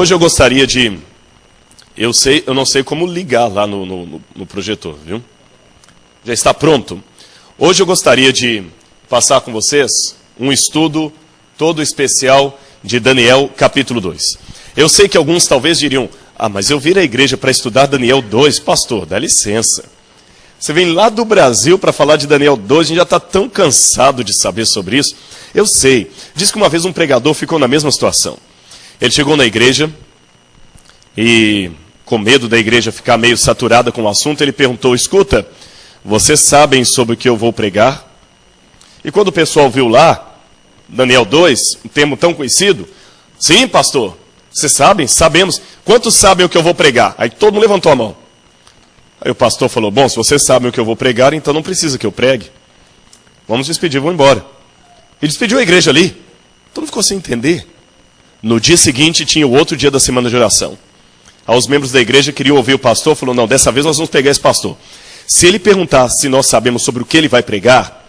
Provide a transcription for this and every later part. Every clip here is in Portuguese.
Hoje eu gostaria de... Eu não sei como ligar lá no projetor, viu? Já está pronto? Hoje eu gostaria de passar com vocês um estudo todo especial de Daniel, capítulo 2. Eu sei que alguns talvez diriam, mas eu vim à igreja para estudar Daniel 2. Pastor, dá licença. Você vem lá do Brasil para falar de Daniel 2, a gente já está tão cansado de saber sobre isso. Eu sei. Diz que uma vez um pregador ficou na mesma situação. Ele chegou na igreja e, com medo da igreja ficar meio saturada com o assunto, ele perguntou, escuta, vocês sabem sobre o que eu vou pregar? E quando o pessoal viu lá, Daniel 2, um termo tão conhecido, sim, pastor, vocês sabem? Sabemos. Quantos sabem o que eu vou pregar? Aí todo mundo levantou a mão. Aí o pastor falou, bom, se vocês sabem o que eu vou pregar, então não precisa que eu pregue. Vamos despedir, vamos embora. E despediu a igreja ali. Todo mundo ficou sem entender. No dia seguinte, tinha o outro dia da semana de oração. Aí os membros da igreja queriam ouvir o pastor, falou, não, dessa vez nós vamos pegar esse pastor. Se ele perguntar se nós sabemos sobre o que ele vai pregar,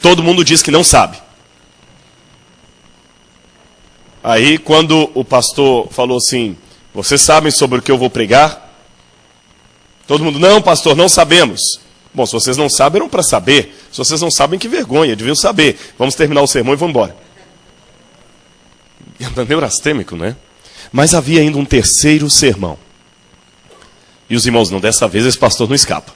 todo mundo diz que não sabe. Aí, quando o pastor falou assim, vocês sabem sobre o que eu vou pregar? Todo mundo, não, pastor, não sabemos. Bom, se vocês não sabem, eram para saber. Se vocês não sabem, que vergonha, deviam saber. Vamos terminar o sermão e vamos embora. Neurastêmico, né? Mas havia ainda um terceiro sermão. E os irmãos, não, dessa vez esse pastor não escapa.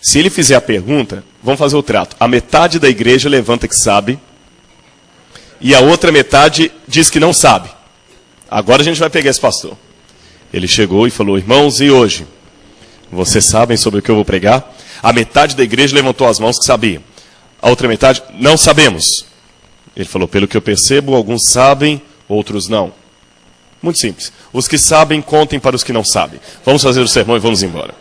Se ele fizer a pergunta, vamos fazer o trato. A metade da igreja levanta que sabe, e a outra metade diz que não sabe. Agora a gente vai pegar esse pastor. Ele chegou e falou, irmãos, e hoje? Vocês sabem sobre o que eu vou pregar? A metade da igreja levantou as mãos que sabia. A outra metade, não sabemos. Ele falou, pelo que eu percebo, alguns sabem, outros não. Muito simples. Os que sabem, contem para os que não sabem. Vamos fazer o sermão e vamos embora.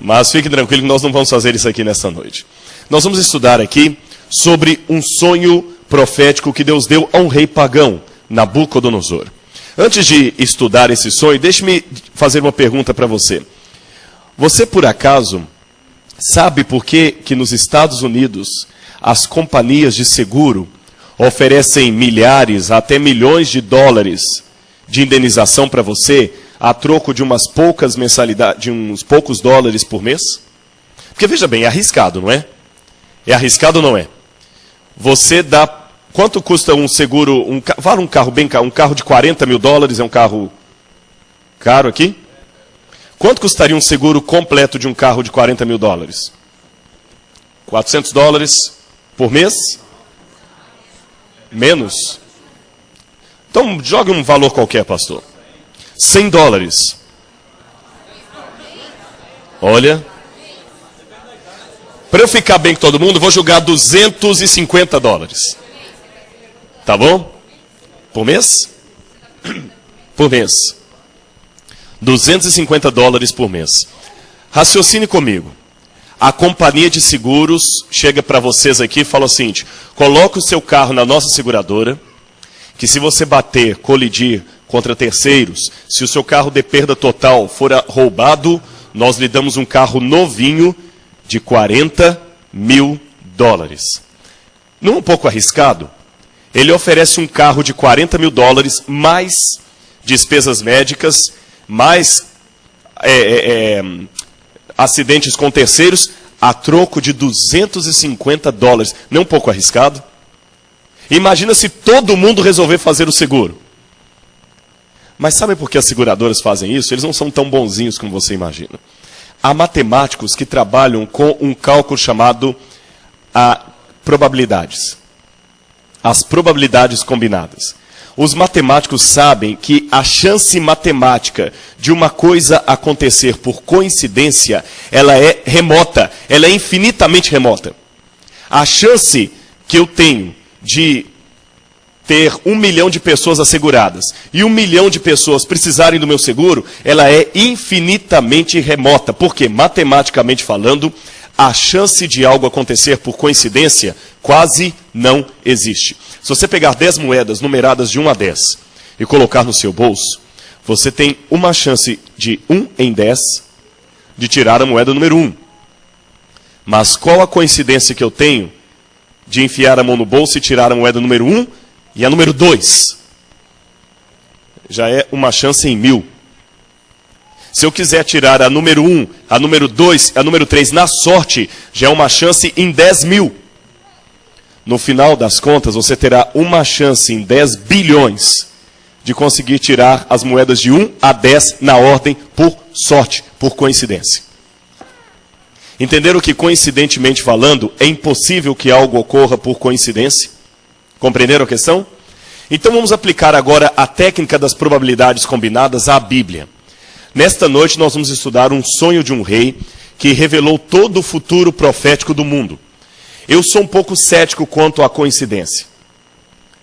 Mas fique tranquilo que nós não vamos fazer isso aqui nesta noite. Nós vamos estudar aqui sobre um sonho profético que Deus deu a um rei pagão, Nabucodonosor. Antes de estudar esse sonho, deixe-me fazer uma pergunta para você. Você, por acaso, sabe por que nos Estados Unidos as companhias de seguro oferecem milhares, até milhões de dólares de indenização para você a troco de umas poucas mensalidades, de uns poucos dólares por mês? Porque, veja bem, é arriscado, não é? É arriscado ou não é? Você dá... Quanto custa um seguro? Vale um carro bem caro, um carro de 40 mil dólares, é um carro caro aqui? Quanto custaria um seguro completo de um carro de 40 mil dólares? 400 dólares por mês? Menos? Então, jogue um valor qualquer, pastor. 100 dólares. Olha. Para eu ficar bem com todo mundo, vou jogar 250 dólares. Tá bom? Por mês? Por mês. 250 dólares por mês. Raciocine comigo. A companhia de seguros chega para vocês aqui e fala o seguinte, coloque o seu carro na nossa seguradora, que se você bater, colidir contra terceiros, se o seu carro de perda total for roubado, nós lhe damos um carro novinho de 40 mil dólares. Não é um pouco arriscado? Ele oferece um carro de 40 mil dólares, mais despesas médicas, mais acidentes com terceiros, a troco de 250 dólares. Não é um pouco arriscado? Imagina se todo mundo resolver fazer o seguro. Mas sabe por que as seguradoras fazem isso? Eles não são tão bonzinhos como você imagina. Há matemáticos que trabalham com um cálculo chamado probabilidades. As probabilidades combinadas. Os matemáticos sabem que a chance matemática de uma coisa acontecer por coincidência, ela é remota, ela é infinitamente remota. A chance que eu tenho de ter 1 milhão de pessoas asseguradas e 1 milhão de pessoas precisarem do meu seguro, ela é infinitamente remota, porque matematicamente falando, a chance de algo acontecer por coincidência quase não existe. Se você pegar 10 moedas numeradas de 1 a 10 e colocar no seu bolso, você tem uma chance de 1 em 10 de tirar a moeda número 1. Mas qual a coincidência que eu tenho de enfiar a mão no bolso e tirar a moeda número 1 e a número 2? já é uma chance em 1000. Se eu quiser tirar a número 1, a número 2, a número 3 na sorte, já é uma chance em 10.000. No final das contas, você terá uma chance em 10 bilhões de conseguir tirar as moedas de 1 a 10 na ordem por sorte, por coincidência. Entenderam que, coincidentemente falando, é impossível que algo ocorra por coincidência? Compreenderam a questão? Então vamos aplicar agora a técnica das probabilidades combinadas à Bíblia. Nesta noite nós vamos estudar um sonho de um rei que revelou todo o futuro profético do mundo. Eu sou um pouco cético quanto à coincidência.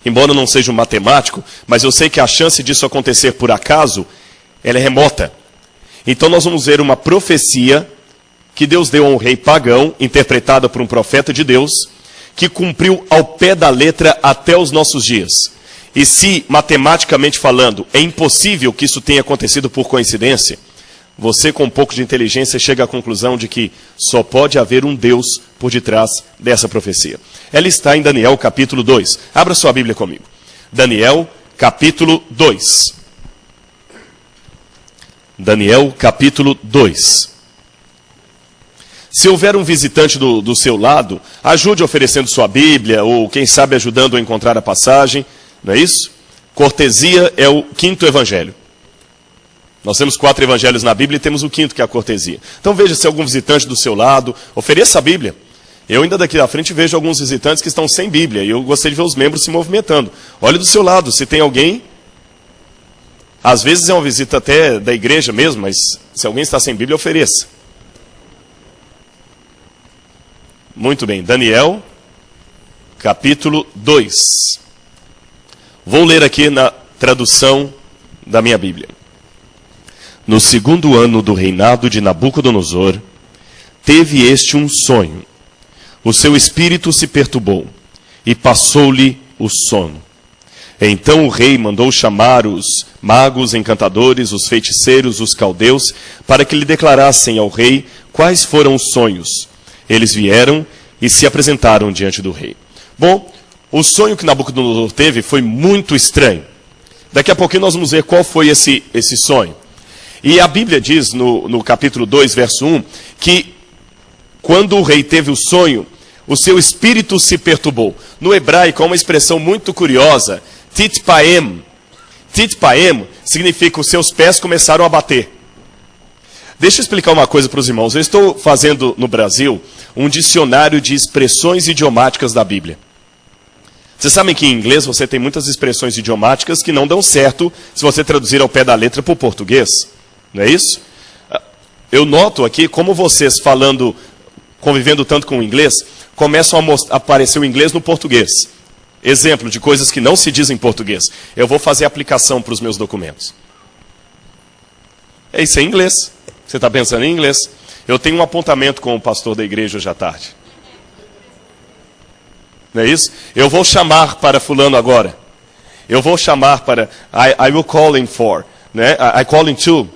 Embora eu não seja um matemático, mas eu sei que a chance disso acontecer por acaso, ela é remota. Então nós vamos ver uma profecia que Deus deu a um rei pagão, interpretada por um profeta de Deus, que cumpriu ao pé da letra até os nossos dias. E se, matematicamente falando, é impossível que isso tenha acontecido por coincidência, você, com um pouco de inteligência, chega à conclusão de que só pode haver um Deus por detrás dessa profecia. Ela está em Daniel, capítulo 2. Abra sua Bíblia comigo. Daniel, capítulo 2. Daniel, capítulo 2. Se houver um visitante do seu lado, ajude oferecendo sua Bíblia, ou quem sabe ajudando a encontrar a passagem. Não é isso? Cortesia é o 5º evangelho. Nós temos 4 evangelhos na Bíblia e temos o 5º, que é a cortesia. Então veja se algum visitante do seu lado, ofereça a Bíblia. Eu ainda daqui da frente vejo alguns visitantes que estão sem Bíblia, e eu gostaria de ver os membros se movimentando. Olhe do seu lado, se tem alguém. Às vezes é uma visita até da igreja mesmo, mas se alguém está sem Bíblia, ofereça. Muito bem, Daniel, capítulo 2. Vou ler aqui na tradução da minha Bíblia. No 2º ano do reinado de Nabucodonosor, teve este um sonho. O seu espírito se perturbou, e passou-lhe o sono. Então o rei mandou chamar os magos, encantadores, os feiticeiros, os caldeus, para que lhe declarassem ao rei quais foram os sonhos. Eles vieram e se apresentaram diante do rei. Bom, o sonho que Nabucodonosor teve foi muito estranho. Daqui a pouquinho nós vamos ver qual foi esse sonho. E a Bíblia diz no capítulo 2, verso 1, que quando o rei teve o sonho, o seu espírito se perturbou. No hebraico há uma expressão muito curiosa, titpaem. Titpaem significa os seus pés começaram a bater. Deixa eu explicar uma coisa para os irmãos. Eu estou fazendo no Brasil um dicionário de expressões idiomáticas da Bíblia. Vocês sabem que em inglês você tem muitas expressões idiomáticas que não dão certo se você traduzir ao pé da letra para o português. Não é isso? Eu noto aqui como vocês convivendo tanto com o inglês, começam a aparecer o inglês no português. Exemplo de coisas que não se dizem em português. Eu vou fazer aplicação para os meus documentos. É isso em inglês. Você está pensando em inglês. Eu tenho um apontamento com o pastor da igreja hoje à tarde. Não é isso? Eu vou chamar para fulano agora. Eu vou chamar para... I will call in for. Né? I call in to.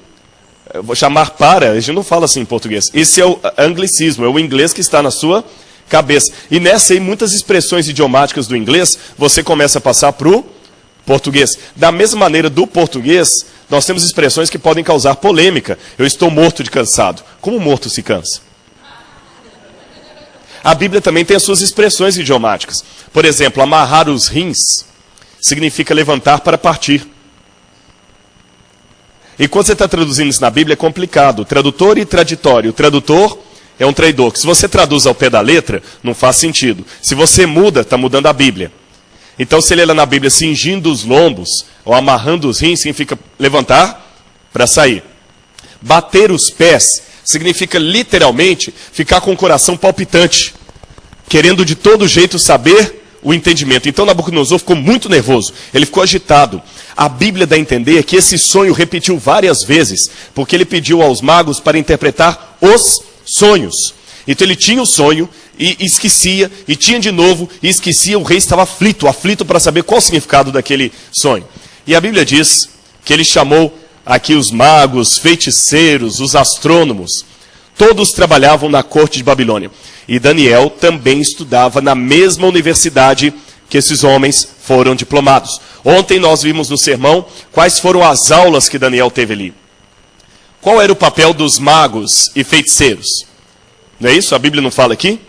Eu vou chamar para. A gente não fala assim em português. Esse é o anglicismo. É o inglês que está na sua cabeça. E nessa aí, muitas expressões idiomáticas do inglês, você começa a passar para o português. Da mesma maneira, do português, nós temos expressões que podem causar polêmica. Eu estou morto de cansado. Como morto se cansa? A Bíblia também tem as suas expressões idiomáticas. Por exemplo, amarrar os rins significa levantar para partir. E quando você está traduzindo isso na Bíblia é complicado. Tradutor e traditório. O tradutor é um traidor. Que se você traduz ao pé da letra, não faz sentido. Se você muda, está mudando a Bíblia. Então, se ele lê lá na Bíblia cingindo os lombos, ou amarrando os rins, significa levantar para sair. Bater os pés significa literalmente ficar com o coração palpitante, querendo de todo jeito saber o entendimento. Então Nabucodonosor ficou muito nervoso, ele ficou agitado. A Bíblia dá a entender que esse sonho repetiu várias vezes, porque ele pediu aos magos para interpretar os sonhos. Então ele tinha o sonho e esquecia, e tinha de novo e esquecia. O rei estava aflito para saber qual o significado daquele sonho. E a Bíblia diz que ele chamou aqui os magos, feiticeiros, os astrônomos. Todos trabalhavam na corte de Babilônia. E Daniel também estudava na mesma universidade que esses homens foram diplomados. Ontem nós vimos no sermão quais foram as aulas que Daniel teve ali. Qual era o papel dos magos e feiticeiros? Não é isso? A Bíblia não fala aqui?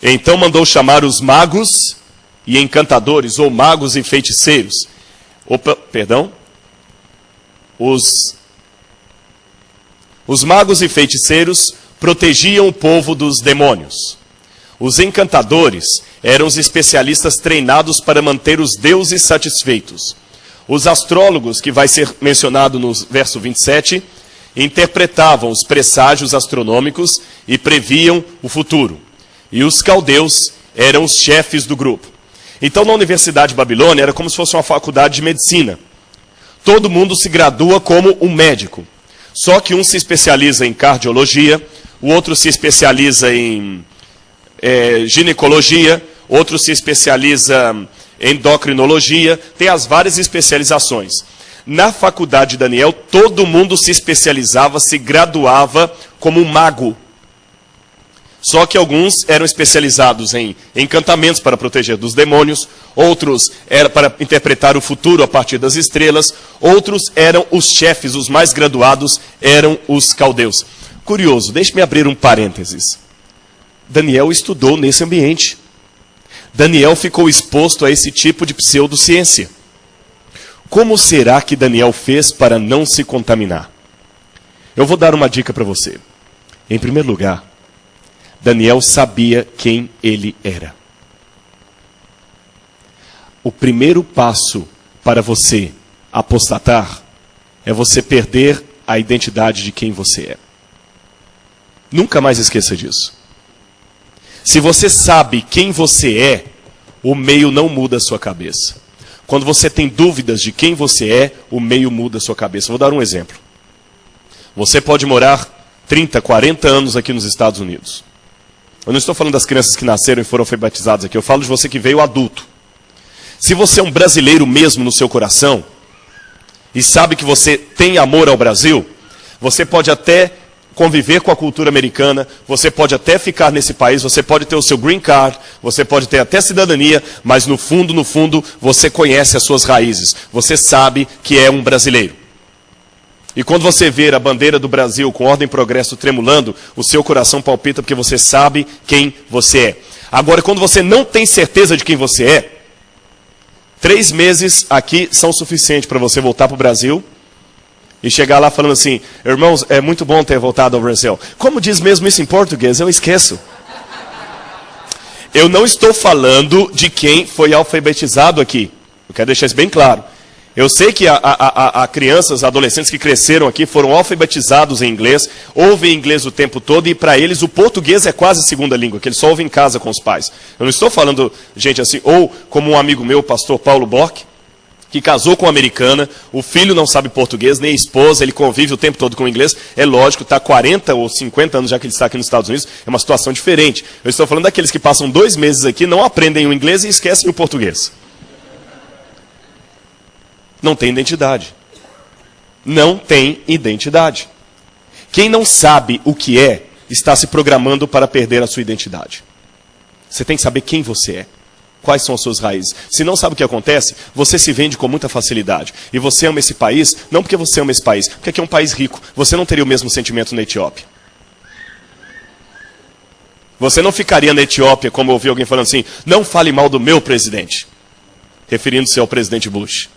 Então mandou chamar os magos e encantadores, ou magos e feiticeiros. Os magos e feiticeiros protegiam o povo dos demônios. Os encantadores eram os especialistas treinados para manter os deuses satisfeitos. Os astrólogos, que vai ser mencionado no verso 27, interpretavam os presságios astronômicos e previam o futuro. E os caldeus eram os chefes do grupo. Então, na Universidade de Babilônia, era como se fosse uma faculdade de medicina. Todo mundo se gradua como um médico. Só que um se especializa em cardiologia, o outro se especializa em ginecologia, outro se especializa em endocrinologia, tem as várias especializações. Na faculdade de Daniel, todo mundo se especializava, se graduava como um mago. Só que alguns eram especializados em encantamentos para proteger dos demônios, outros eram para interpretar o futuro a partir das estrelas, outros eram os chefes, os mais graduados eram os caldeus. Curioso, deixe-me abrir um parênteses. Daniel estudou nesse ambiente. Daniel ficou exposto a esse tipo de pseudociência. Como será que Daniel fez para não se contaminar? Eu vou dar uma dica para você. Em primeiro lugar, Daniel sabia quem ele era. O primeiro passo para você apostatar é você perder a identidade de quem você é. Nunca mais esqueça disso. Se você sabe quem você é, o meio não muda a sua cabeça. Quando você tem dúvidas de quem você é, o meio muda a sua cabeça. Vou dar um exemplo. Você pode morar 30, 40 anos aqui nos Estados Unidos. Eu não estou falando das crianças que nasceram e foram batizadas aqui. Eu falo de você que veio adulto. Se você é um brasileiro mesmo no seu coração, e sabe que você tem amor ao Brasil, você pode até conviver com a cultura americana, você pode até ficar nesse país, você pode ter o seu green card, você pode ter até cidadania, mas no fundo, você conhece as suas raízes. Você sabe que é um brasileiro. E quando você ver a bandeira do Brasil com ordem e progresso tremulando, o seu coração palpita porque você sabe quem você é. Agora, quando você não tem certeza de quem você é, 3 meses aqui são suficientes para você voltar para o Brasil e chegar lá falando assim: irmãos, é muito bom ter voltado ao Brasil. Como diz mesmo isso em português? Eu esqueço. Eu não estou falando de quem foi alfabetizado aqui. Eu quero deixar isso bem claro. Eu sei que há crianças, adolescentes que cresceram aqui, foram alfabetizados em inglês, ouvem inglês o tempo todo, e para eles o português é quase segunda língua, que eles só ouvem em casa com os pais. Eu não estou falando, gente, assim, ou como um amigo meu, o pastor Paulo Bloch, que casou com uma americana, o filho não sabe português, nem a esposa, ele convive o tempo todo com o inglês. É lógico, está 40 ou 50 anos já que ele está aqui nos Estados Unidos, é uma situação diferente. Eu estou falando daqueles que passam 2 meses aqui, não aprendem o inglês e esquecem o português. Não tem identidade. Não tem identidade. Quem não sabe o que é, está se programando para perder a sua identidade. Você tem que saber quem você é. Quais são as suas raízes. Se não sabe o que acontece, você se vende com muita facilidade. E você ama esse país, não porque você ama esse país, porque aqui é um país rico. Você não teria o mesmo sentimento na Etiópia. Você não ficaria na Etiópia, como eu ouvi alguém falando assim: não fale mal do meu presidente, referindo-se ao presidente Bush.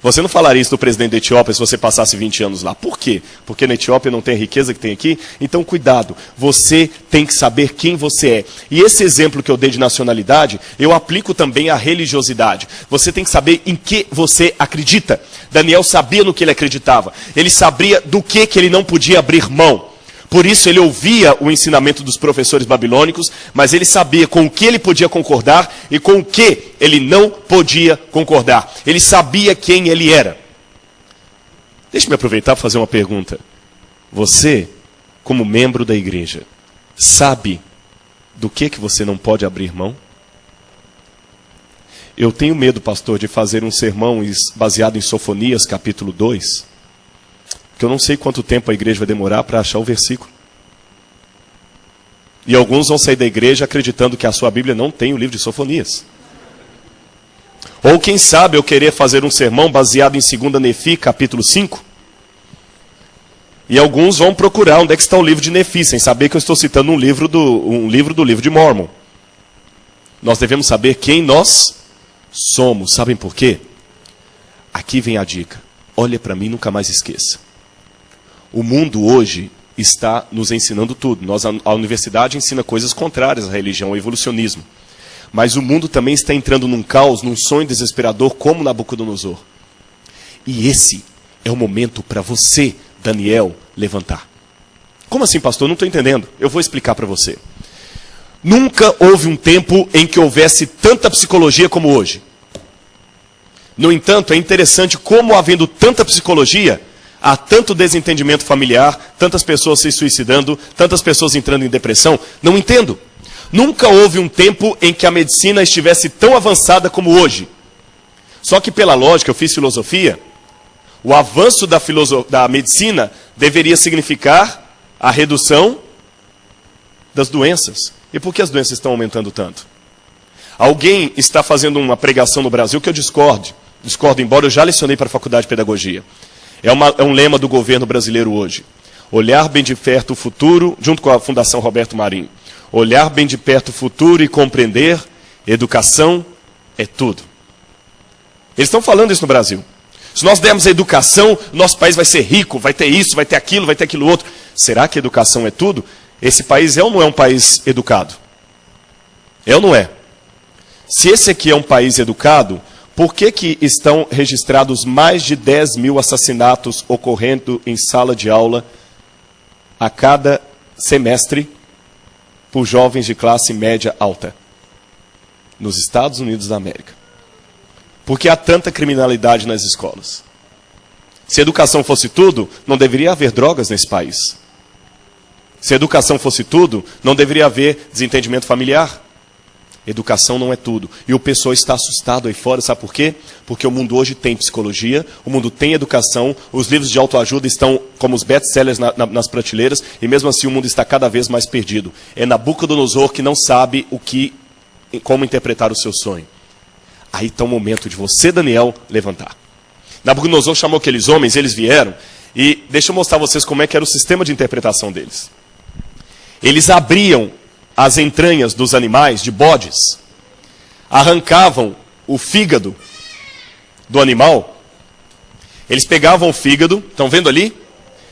Você não falaria isso do presidente da Etiópia se você passasse 20 anos lá. Por quê? Porque na Etiópia não tem a riqueza que tem aqui? Então, cuidado. Você tem que saber quem você é. E esse exemplo que eu dei de nacionalidade, eu aplico também à religiosidade. Você tem que saber em que você acredita. Daniel sabia no que ele acreditava. Ele sabia do que ele não podia abrir mão. Por isso ele ouvia o ensinamento dos professores babilônicos, mas ele sabia com o que ele podia concordar e com o que ele não podia concordar. Ele sabia quem ele era. Deixe-me aproveitar para fazer uma pergunta. Você, como membro da igreja, sabe do que você não pode abrir mão? Eu tenho medo, pastor, de fazer um sermão baseado em Sofonias, capítulo 2, que eu não sei quanto tempo a igreja vai demorar para achar o versículo. E alguns vão sair da igreja acreditando que a sua Bíblia não tem o livro de Sofonias. Ou quem sabe eu querer fazer um sermão baseado em 2 Nefi, capítulo 5. E alguns vão procurar onde é que está o livro de Nefi, sem saber que eu estou citando um livro do livro de Mórmon. Nós devemos saber quem nós somos. Sabem por quê? Aqui vem a dica. Olha para mim e nunca mais esqueça. O mundo hoje está nos ensinando tudo. A universidade ensina coisas contrárias à religião, ao evolucionismo. Mas o mundo também está entrando num caos, num sonho desesperador, como Nabucodonosor. E esse é o momento para você, Daniel, levantar. Como assim, pastor? Não estou entendendo. Eu vou explicar para você. Nunca houve um tempo em que houvesse tanta psicologia como hoje. No entanto, é interessante como, havendo tanta psicologia, há tanto desentendimento familiar, tantas pessoas se suicidando, tantas pessoas entrando em depressão. Não entendo. Nunca houve um tempo em que a medicina estivesse tão avançada como hoje. Só que pela lógica, eu fiz filosofia, o avanço da medicina deveria significar a redução das doenças. E por que as doenças estão aumentando tanto? Alguém está fazendo uma pregação no Brasil que eu discordo, embora eu já lecionei para a Faculdade de Pedagogia. É um lema do governo brasileiro hoje. Olhar bem de perto o futuro, junto com a Fundação Roberto Marinho. Olhar bem de perto o futuro e compreender, educação é tudo. Eles estão falando isso no Brasil. Se nós dermos a educação, nosso país vai ser rico, vai ter isso, vai ter aquilo outro. Será que educação é tudo? Esse país é ou não é um país educado? É ou não é? Se esse aqui é um país educado, por que estão registrados mais de 10 mil assassinatos ocorrendo em sala de aula a cada semestre por jovens de classe média alta nos Estados Unidos da América? Por que há tanta criminalidade nas escolas? Se educação fosse tudo, não deveria haver drogas nesse país. Se educação fosse tudo, não deveria haver desentendimento familiar. Educação não é tudo. E o pessoal está assustado aí fora, sabe por quê? Porque o mundo hoje tem psicologia, o mundo tem educação, os livros de autoajuda estão como os best-sellers nas prateleiras, e mesmo assim o mundo está cada vez mais perdido. É Nabucodonosor que não sabe como interpretar o seu sonho. Aí está o momento de você, Daniel, levantar. Nabucodonosor chamou aqueles homens, eles vieram, e deixa eu mostrar a vocês como é que era o sistema de interpretação deles. Eles abriam as entranhas dos animais, de bodes, arrancavam o fígado do animal, eles pegavam o fígado, estão vendo ali?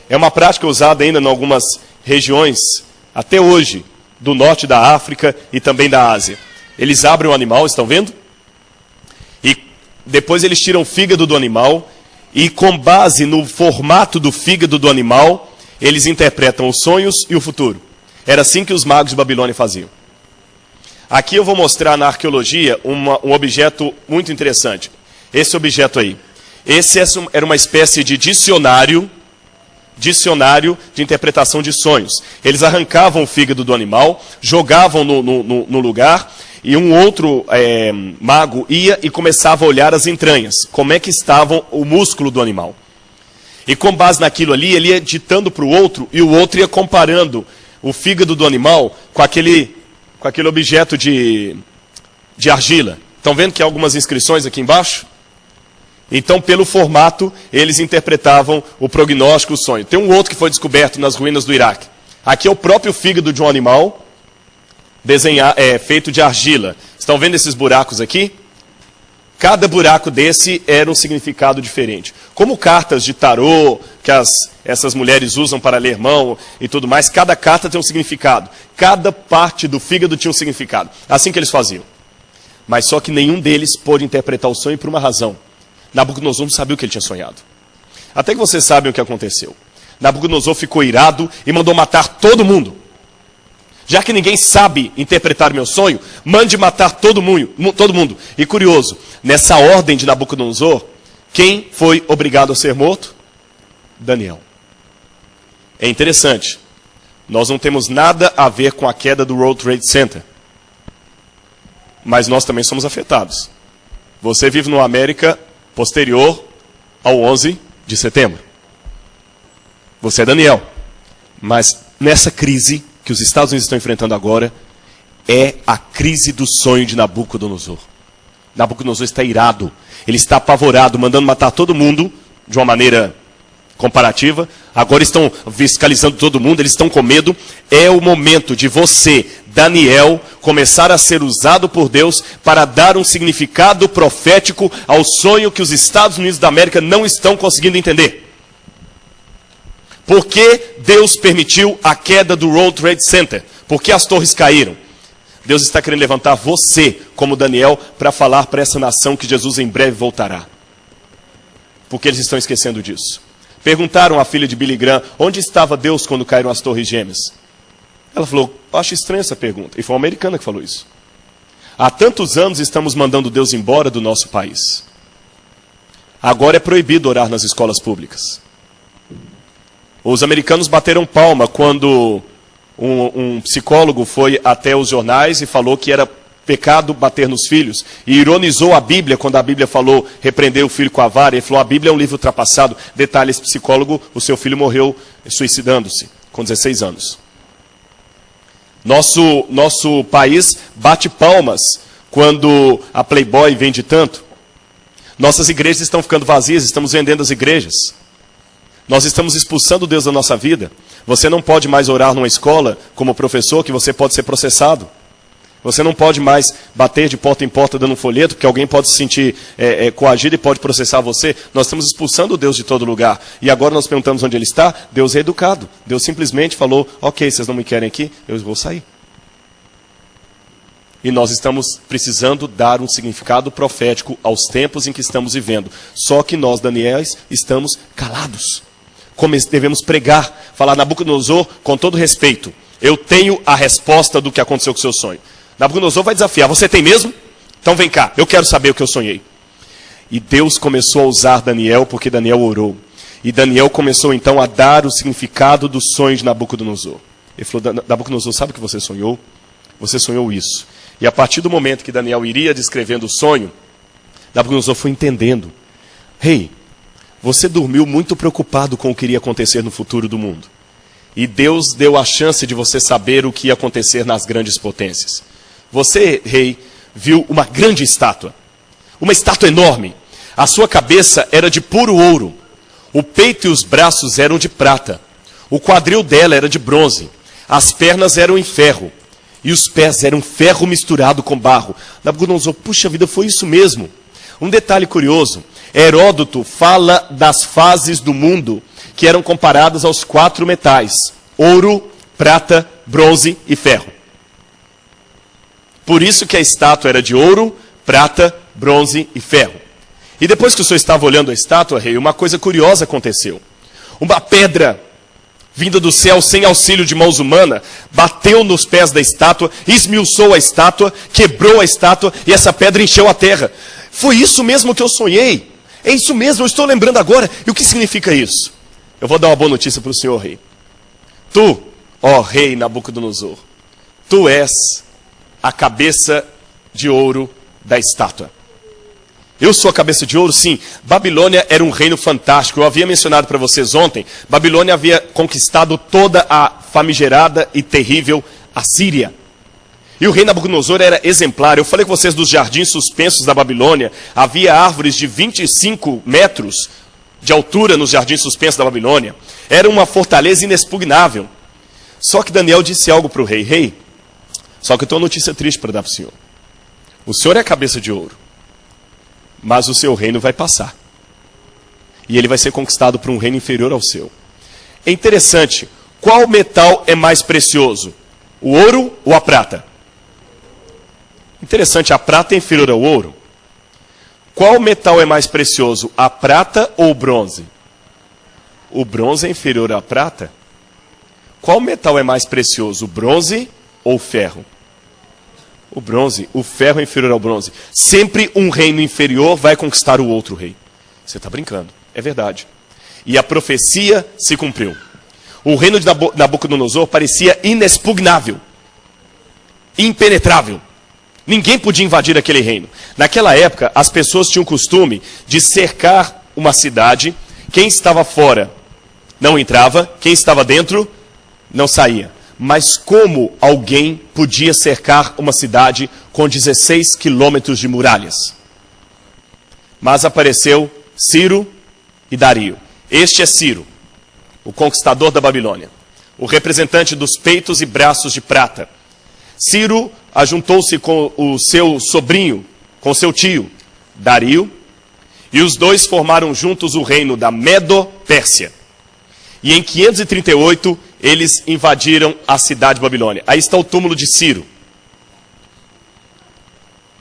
É uma prática usada ainda em algumas regiões, até hoje, do norte da África e também da Ásia. Eles abrem o animal, estão vendo? E depois eles tiram o fígado do animal e, com base no formato do fígado do animal, eles interpretam os sonhos e o futuro. Era assim que os magos de Babilônia faziam. Aqui eu vou mostrar na arqueologia um objeto muito interessante. Esse objeto aí. Esse era uma espécie de dicionário de interpretação de sonhos. Eles arrancavam o fígado do animal, jogavam no lugar, e um outro mago ia e começava a olhar as entranhas, como é que estava o músculo do animal. E com base naquilo ali, ele ia ditando para o outro, e o outro ia comparando o fígado do animal com aquele objeto de argila. Estão vendo que há algumas inscrições aqui embaixo? Então, pelo formato, eles interpretavam o prognóstico, o sonho. Tem um outro que foi descoberto nas ruínas do Iraque. Aqui é o próprio fígado de um animal, feito de argila. Estão vendo esses buracos aqui? Cada buraco desse era um significado diferente. Como cartas de tarô, que essas mulheres usam para ler mão e tudo mais, cada carta tem um significado. Cada parte do fígado tinha um significado. Assim que eles faziam. Mas só que nenhum deles pôde interpretar o sonho por uma razão. Nabucodonosor não sabia o que ele tinha sonhado. Até que vocês sabem o que aconteceu. Nabucodonosor ficou irado e mandou matar todo mundo. Já que ninguém sabe interpretar meu sonho, mande matar todo mundo. E curioso, nessa ordem de Nabucodonosor, quem foi obrigado a ser morto? Daniel. É interessante. Nós não temos nada a ver com a queda do World Trade Center. Mas nós também somos afetados. Você vive numa América posterior ao 11 de setembro. Você é Daniel. Mas nessa crise que os Estados Unidos estão enfrentando agora, é a crise do sonho de Nabucodonosor. Nabucodonosor está irado. Ele está apavorado, mandando matar todo mundo, de uma maneira comparativa. Agora estão fiscalizando todo mundo, eles estão com medo. É o momento de você, Daniel, começar a ser usado por Deus para dar um significado profético ao sonho que os Estados Unidos da América não estão conseguindo entender. Por que Deus permitiu a queda do World Trade Center? Por que as torres caíram? Deus está querendo levantar você, como Daniel, para falar para essa nação que Jesus em breve voltará. Porque eles estão esquecendo disso. Perguntaram à filha de Billy Graham, onde estava Deus quando caíram as torres gêmeas? Ela falou, acho estranha essa pergunta. E foi uma americana que falou isso. Há tantos anos estamos mandando Deus embora do nosso país. Agora é proibido orar nas escolas públicas. Os americanos bateram palma quando um psicólogo foi até os jornais e falou que era pecado bater nos filhos. E ironizou a Bíblia quando a Bíblia falou repreender o filho com a vara. Ele falou, a Bíblia é um livro ultrapassado. Detalhe, esse psicólogo, o seu filho morreu suicidando-se com 16 anos. Nosso país bate palmas quando a Playboy vende tanto. Nossas igrejas estão ficando vazias, estamos vendendo as igrejas. Nós estamos expulsando Deus da nossa vida. Você não pode mais orar numa escola como professor, que você pode ser processado. Você não pode mais bater de porta em porta dando um folheto, porque alguém pode se sentir coagido e pode processar você. Nós estamos expulsando Deus de todo lugar. E agora nós perguntamos onde Ele está. Deus é educado. Deus simplesmente falou, ok, vocês não me querem aqui, eu vou sair. E nós estamos precisando dar um significado profético aos tempos em que estamos vivendo. Só que nós, Daniéis, estamos calados. Como devemos pregar, falar, Nabucodonosor, com todo respeito, eu tenho a resposta do que aconteceu com o seu sonho. Nabucodonosor vai desafiar, você tem mesmo? Então vem cá, eu quero saber o que eu sonhei. E Deus começou a usar Daniel, porque Daniel orou. E Daniel começou então a dar o significado do sonho de Nabucodonosor. Ele falou, Nabucodonosor, sabe o que você sonhou? Você sonhou isso. E a partir do momento que Daniel iria descrevendo o sonho, Nabucodonosor foi entendendo. Rei, você dormiu muito preocupado com o que iria acontecer no futuro do mundo. E Deus deu a chance de você saber o que ia acontecer nas grandes potências. Você, rei, viu uma grande estátua. Uma estátua enorme. A sua cabeça era de puro ouro. O peito e os braços eram de prata. O quadril dela era de bronze. As pernas eram em ferro. E os pés eram ferro misturado com barro. Nabucodonosor, puxa vida, foi isso mesmo. Um detalhe curioso. Heródoto fala das fases do mundo que eram comparadas aos 4 metais. Ouro, prata, bronze e ferro. Por isso que a estátua era de ouro, prata, bronze e ferro. E depois que o senhor estava olhando a estátua, rei, uma coisa curiosa aconteceu. Uma pedra vinda do céu sem auxílio de mãos humanas, bateu nos pés da estátua, esmiuçou a estátua, quebrou a estátua e essa pedra encheu a terra. Foi isso mesmo que eu sonhei. É isso mesmo, eu estou lembrando agora. E o que significa isso? Eu vou dar uma boa notícia para o senhor, rei. Tu, ó rei Nabucodonosor, tu és a cabeça de ouro da estátua. Eu sou a cabeça de ouro, sim. Babilônia era um reino fantástico. Eu havia mencionado para vocês ontem, Babilônia havia conquistado toda a famigerada e terrível Assíria. E o rei Nabucodonosor era exemplar. Eu falei com vocês dos jardins suspensos da Babilônia. Havia árvores de 25 metros de altura nos jardins suspensos da Babilônia. Era uma fortaleza inexpugnável. Só que Daniel disse algo para o rei. Rei, só que eu tenho uma notícia triste para dar para o senhor. O senhor é a cabeça de ouro. Mas o seu reino vai passar. E ele vai ser conquistado por um reino inferior ao seu. É interessante. Qual metal é mais precioso? O ouro ou a prata? Interessante, a prata é inferior ao ouro. Qual metal é mais precioso? A prata ou o bronze? O bronze é inferior à prata? Qual metal é mais precioso? O bronze ou o ferro? O bronze, o ferro é inferior ao bronze. Sempre um reino inferior vai conquistar o outro rei. Você está brincando, é verdade. E a profecia se cumpriu. O reino de Nabucodonosor parecia inexpugnável, impenetrável. Ninguém podia invadir aquele reino. Naquela época, as pessoas tinham o costume de cercar uma cidade. Quem estava fora não entrava, quem estava dentro não saía. Mas como alguém podia cercar uma cidade com 16 quilômetros de muralhas? mas apareceu Ciro e Dario. Este é Ciro, o conquistador da Babilônia, o representante dos peitos e braços de prata. Ciro ajuntou-se com o seu sobrinho, com seu tio, Dario, e os dois formaram juntos o reino da Medo-Pérsia. E em 538, eles invadiram a cidade de Babilônia. Aí está o túmulo de Ciro.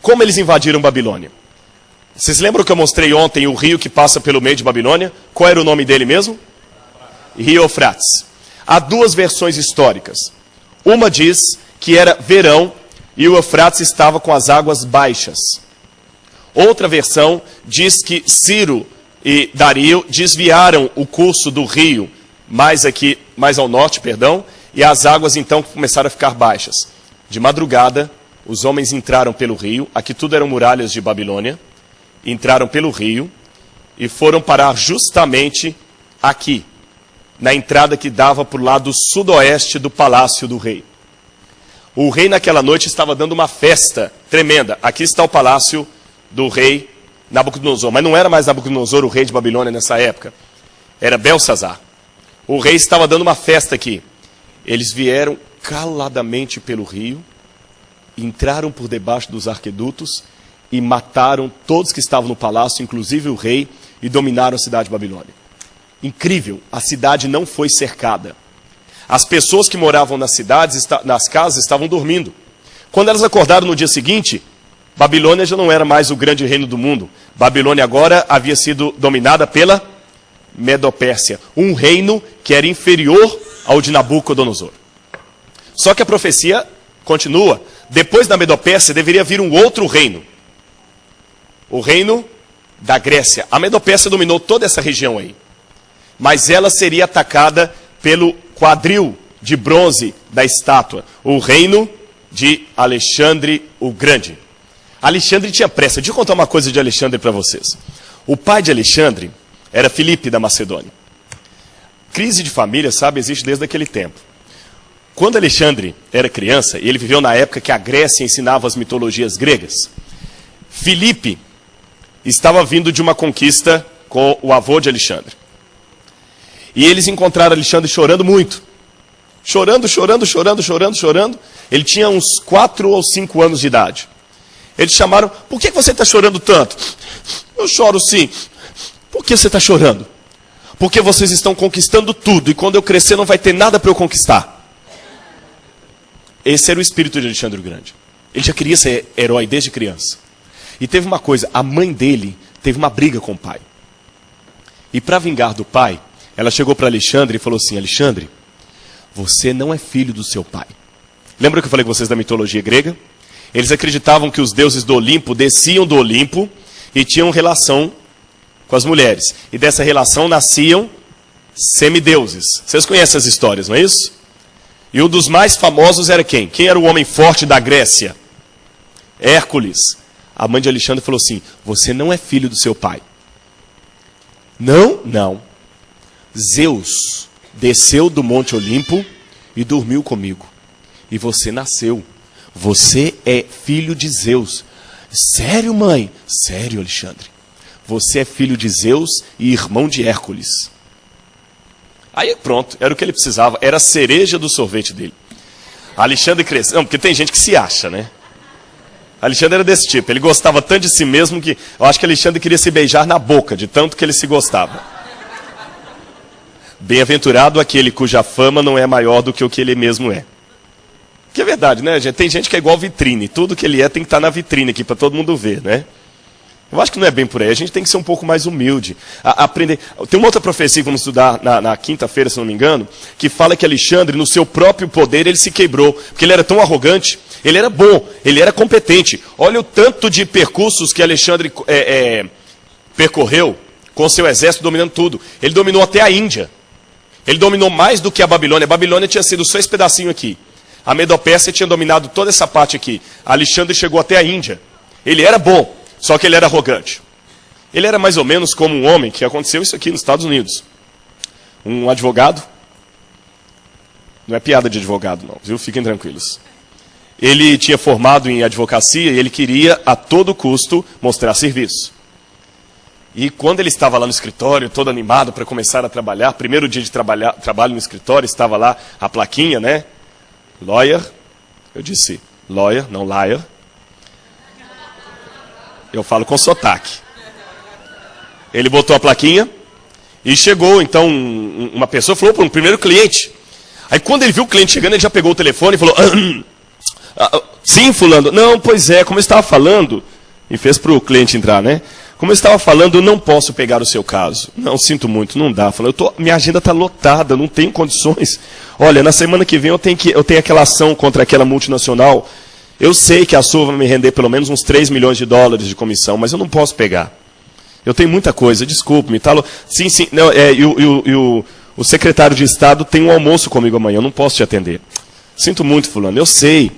Como eles invadiram Babilônia? Vocês lembram que eu mostrei ontem o rio que passa pelo meio de Babilônia? Qual era o nome dele mesmo? Rio Eufrates. Há duas versões históricas. Uma diz que era verão e o Eufrates estava com as águas baixas. Outra versão diz que Ciro e Dario desviaram o curso do rio mais ao norte, e as águas então começaram a ficar baixas. De madrugada, os homens entraram pelo rio, aqui tudo eram muralhas de Babilônia, entraram pelo rio e foram parar justamente aqui, na entrada que dava para o lado sudoeste do palácio do rei. O rei naquela noite estava dando uma festa tremenda. Aqui está o palácio do rei Nabucodonosor, mas não era mais Nabucodonosor o rei de Babilônia nessa época, era Belsazar. O rei estava dando uma festa aqui. Eles vieram caladamente pelo rio, entraram por debaixo dos arquedutos e mataram todos que estavam no palácio, inclusive o rei, e dominaram a cidade de Babilônia. Incrível, a cidade não foi cercada. As pessoas que moravam nas cidades, nas casas, estavam dormindo. Quando elas acordaram no dia seguinte, Babilônia já não era mais o grande reino do mundo. Babilônia agora havia sido dominada pela Medo-Pérsia, um reino que era inferior ao de Nabucodonosor. Só que a profecia continua. Depois da Medo-Pérsia deveria vir um outro reino. O reino da Grécia. A Medo-Pérsia dominou toda essa região aí. Mas ela seria atacada pelo quadril de bronze da estátua. O reino de Alexandre o Grande. Alexandre tinha pressa. Deixa eu contar uma coisa de Alexandre para vocês. O pai de Alexandre era Filipe da Macedônia. Crise de família, sabe, existe desde aquele tempo. Quando Alexandre era criança, e ele viveu na época que a Grécia ensinava as mitologias gregas, Filipe estava vindo de uma conquista com o avô de Alexandre. E eles encontraram Alexandre chorando muito. Chorando. Ele tinha uns 4 ou 5 anos de idade. Eles chamaram, por que você está chorando tanto? Eu choro sim. Por que você está chorando? Porque vocês estão conquistando tudo, e quando eu crescer não vai ter nada para eu conquistar. Esse era o espírito de Alexandre o Grande. Ele já queria ser herói desde criança. E teve uma coisa, a mãe dele teve uma briga com o pai. E para vingar do pai, ela chegou para Alexandre e falou assim, Alexandre, você não é filho do seu pai. Lembra que eu falei com vocês da mitologia grega? Eles acreditavam que os deuses do Olimpo desciam do Olimpo e tinham relação com as mulheres. E dessa relação nasciam semideuses. Vocês conhecem as histórias, não é isso? E um dos mais famosos era quem? Quem era o homem forte da Grécia? Hércules. A mãe de Alexandre falou assim, você não é filho do seu pai. Não, não. Zeus desceu do Monte Olimpo e dormiu comigo. E você nasceu. Você é filho de Zeus. Sério, mãe? Sério, Alexandre. Você é filho de Zeus e irmão de Hércules. Aí pronto, era o que ele precisava. Era a cereja do sorvete dele. Alexandre cresceu. Não, porque tem gente que se acha, né? Alexandre era desse tipo. Ele gostava tanto de si mesmo que eu acho que Alexandre queria se beijar na boca, de tanto que ele se gostava. Bem-aventurado aquele cuja fama não é maior do que o que ele mesmo é. Que é verdade, né, gente? Tem gente que é igual vitrine. Tudo que ele é tem que estar na vitrine aqui para todo mundo ver, né? Eu acho que não é bem por aí. A gente tem que ser um pouco mais humilde. Aprender. Tem uma outra profecia que vamos estudar na quinta-feira, se não me engano, que fala que Alexandre, no seu próprio poder, ele se quebrou. Porque ele era tão arrogante. Ele era bom, ele era competente. Olha o tanto de percursos que Alexandre percorreu com seu exército dominando tudo. Ele dominou até a Índia. Ele dominou mais do que a Babilônia. A Babilônia tinha sido só esse pedacinho aqui. A Medo-Pérsia tinha dominado toda essa parte aqui. Alexandre chegou até a Índia. Ele era bom, só que ele era arrogante. Ele era mais ou menos como um homem, que aconteceu isso aqui nos Estados Unidos. Um advogado. Não é piada de advogado não, viu? Fiquem tranquilos. Ele tinha formado em advocacia e ele queria, a todo custo, mostrar serviço. E quando ele estava lá no escritório, todo animado para começar a trabalhar, primeiro dia de trabalho no escritório, estava lá a plaquinha, né? Lawyer. Eu disse lawyer, não liar. Eu falo com sotaque. Ele botou a plaquinha e chegou, então, uma pessoa falou para um primeiro cliente. Aí quando ele viu o cliente chegando, ele já pegou o telefone e falou... sim, fulano. Não, pois é, como eu estava falando... E fez para o cliente entrar, né? Como eu estava falando, eu não posso pegar o seu caso. Não, sinto muito, não dá. Falei, minha agenda está lotada, não tenho condições. Olha, na semana que vem eu tenho aquela ação contra aquela multinacional. Eu sei que a sua vai me render pelo menos uns 3 milhões de dólares de comissão, mas eu não posso pegar. Eu tenho muita coisa, desculpe-me. Tá? Sim, sim. Não, o secretário de Estado tem um almoço comigo amanhã, eu não posso te atender. Sinto muito, fulano, eu sei.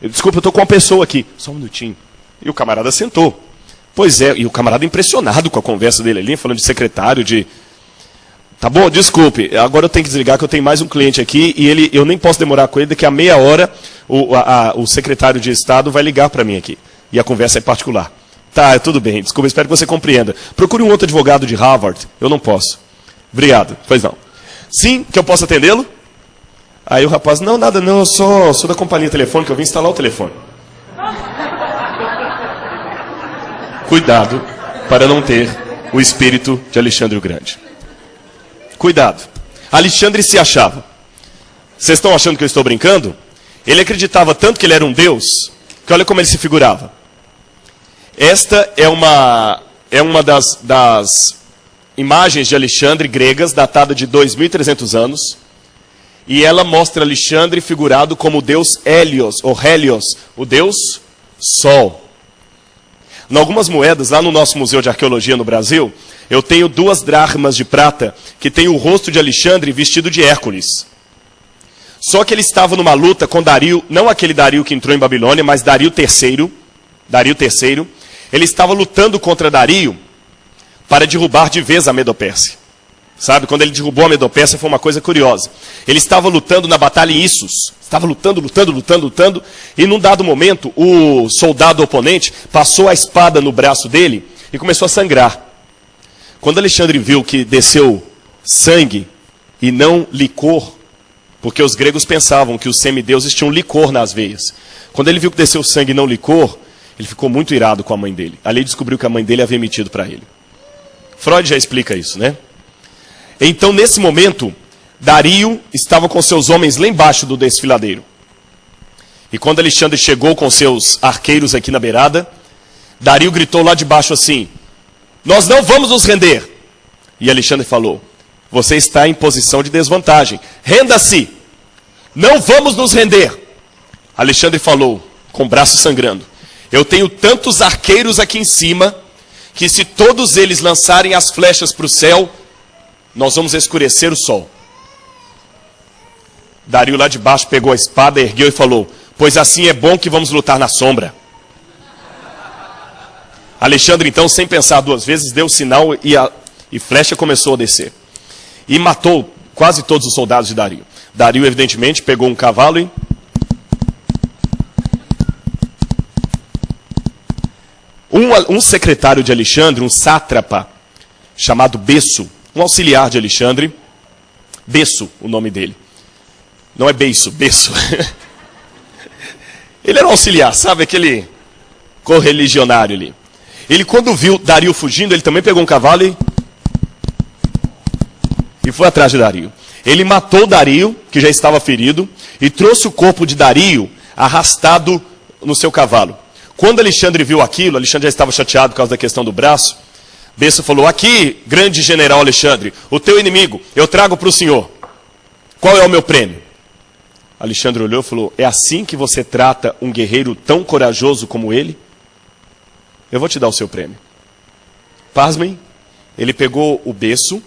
Desculpa, eu estou com uma pessoa aqui. Só um minutinho. E o camarada sentou. Pois é, e o camarada impressionado com a conversa dele ali, falando de secretário, de... Tá bom, desculpe, agora eu tenho que desligar que eu tenho mais um cliente aqui e eu nem posso demorar com ele, daqui a meia hora o secretário de Estado vai ligar para mim aqui. E a conversa é particular. Tá, tudo bem, desculpa, espero que você compreenda. Procure um outro advogado de Harvard. Eu não posso. Obrigado. Pois não. Sim, que eu posso atendê-lo? Aí o rapaz, não, nada não, eu sou da companhia telefônica, eu vim instalar o telefone. Cuidado para não ter o espírito de Alexandre o Grande. Cuidado. Alexandre se achava. Vocês estão achando que eu estou brincando? Ele acreditava tanto que ele era um deus, que olha como ele se figurava. Esta é uma das imagens de Alexandre gregas, datada de 2.300 anos, e ela mostra Alexandre figurado como o deus Hélios, ou Hélios, o deus Sol. Em algumas moedas, lá no nosso Museu de Arqueologia no Brasil, eu tenho 2 dracmas de prata que tem o rosto de Alexandre vestido de Hércules. Só que ele estava numa luta com Dario, não aquele Dario que entrou em Babilônia, mas Dario III. Ele estava lutando contra Dario para derrubar de vez a Medopérsia. Sabe, quando ele derrubou a Medopérsia foi uma coisa curiosa. Ele estava lutando na batalha em Issus. Estava lutando, e num dado momento, o soldado oponente passou a espada no braço dele e começou a sangrar. Quando Alexandre viu que desceu sangue e não licor, porque os gregos pensavam que os semideuses tinham licor nas veias. Quando ele viu que desceu sangue e não licor, ele ficou muito irado com a mãe dele. Ali descobriu que a mãe dele havia mentido para ele. Freud já explica isso, né? Então, nesse momento, Dario estava com seus homens lá embaixo do desfiladeiro. E quando Alexandre chegou com seus arqueiros aqui na beirada, Dario gritou lá de baixo assim, nós não vamos nos render. E Alexandre falou, você está em posição de desvantagem. Renda-se. Não vamos nos render. Alexandre falou, com o braço sangrando, eu tenho tantos arqueiros aqui em cima, que se todos eles lançarem as flechas para o céu, nós vamos escurecer o sol. Dario lá de baixo pegou a espada, ergueu e falou, pois assim é bom que vamos lutar na sombra. Alexandre então, sem pensar 2 vezes, deu o sinal e flecha começou a descer. E matou quase todos os soldados de Dario. Dario, evidentemente, pegou um cavalo e... Um secretário de Alexandre, um sátrapa, chamado Besso, um auxiliar de Alexandre, Besso, o nome dele. Não é Beiço, Besso. Ele era um auxiliar, sabe, aquele correligionário ali. Ele, quando viu Dario fugindo, ele também pegou um cavalo e foi atrás de Dario. Ele matou Dario, que já estava ferido, e trouxe o corpo de Dario arrastado no seu cavalo. Quando Alexandre viu aquilo, Alexandre já estava chateado por causa da questão do braço, Besso falou, aqui, grande general Alexandre, o teu inimigo, eu trago para o senhor. Qual é o meu prêmio? Alexandre olhou e falou, é assim que você trata um guerreiro tão corajoso como ele? Eu vou te dar o seu prêmio. Pasmem, ele pegou o Besso,